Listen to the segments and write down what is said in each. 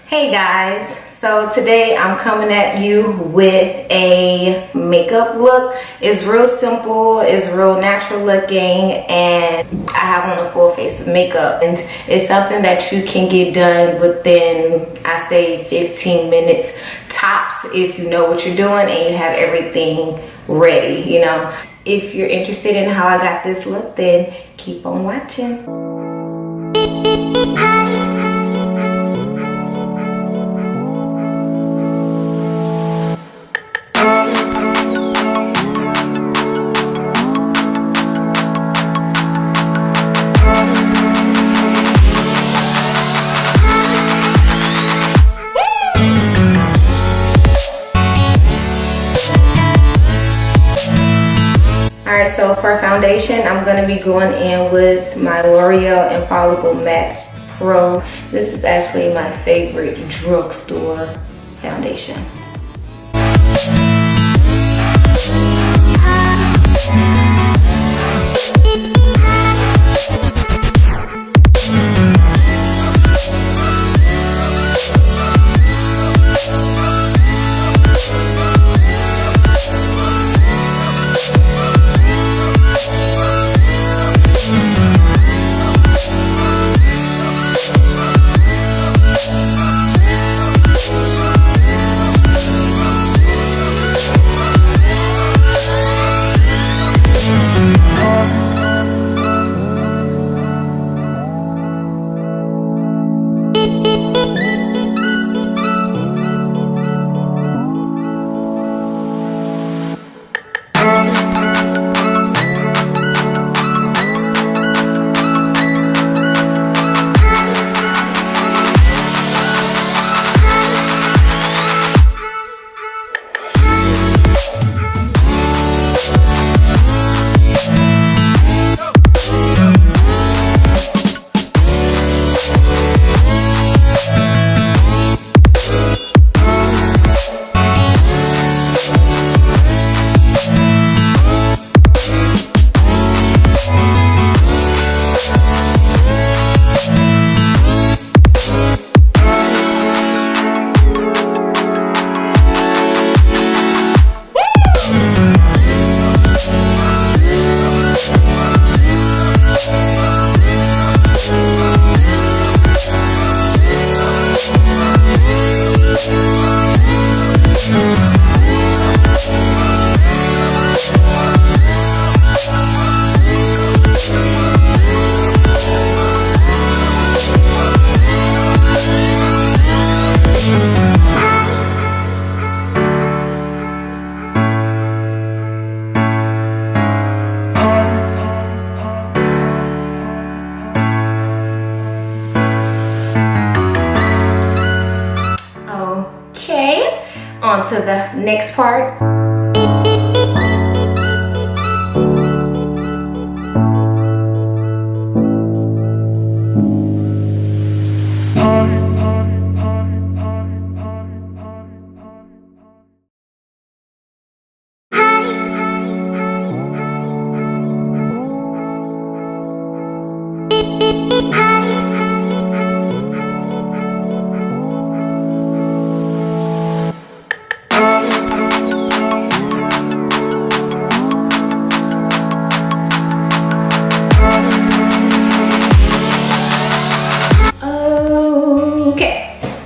Hey guys, so today I'm coming at you with a makeup look. It's real simple, it's real natural looking, and I have on a full face of makeup, and it's something that you can get done within, I say, 15 minutes tops if you know what you're doing and you have everything ready, you know. If you're interested in how I got this look, then keep on watching. Alright, so for foundation, I'm going to be going in with my L'Oreal Infallible Matte Pro. This is actually my favorite drugstore foundation. On to the next part.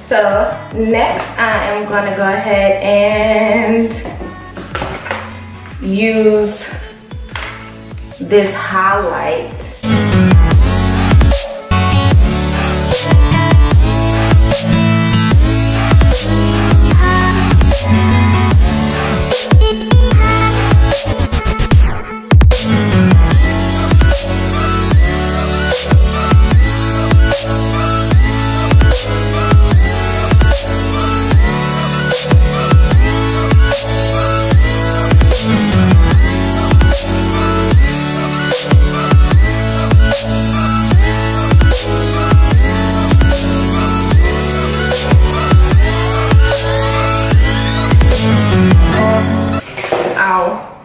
So next I am going to go ahead and use this highlight.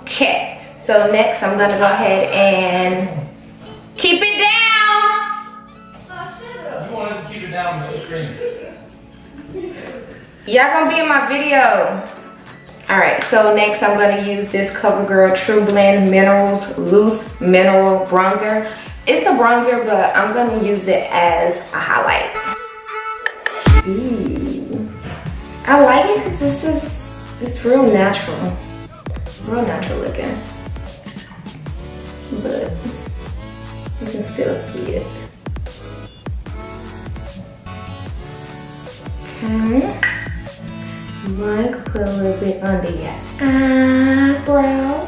Okay, so next I'm gonna go ahead and keep it down. Oh, shut up. You wanted to keep it down with the screen. Y'all gonna be in my video. All right, so next I'm gonna use this CoverGirl True Blend Minerals Loose Mineral Bronzer. It's a bronzer, but I'm gonna use it as a highlight. Ooh. I like it because it's real natural looking. But you can still see it. Okay. Like, put a little bit under your eyebrow.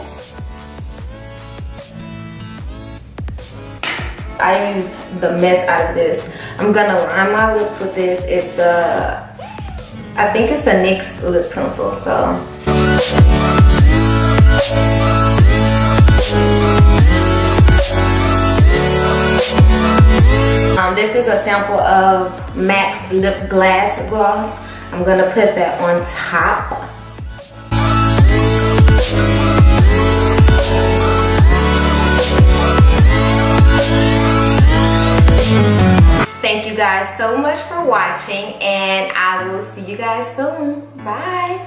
I use the mess out of this. I'm gonna line my lips with this. It's I think it's a NYX lip pencil, so. This is a sample of MAC's Lip Glass Gloss. I'm gonna put that on top. Thank you guys so much for watching, and I will see you guys soon. Bye.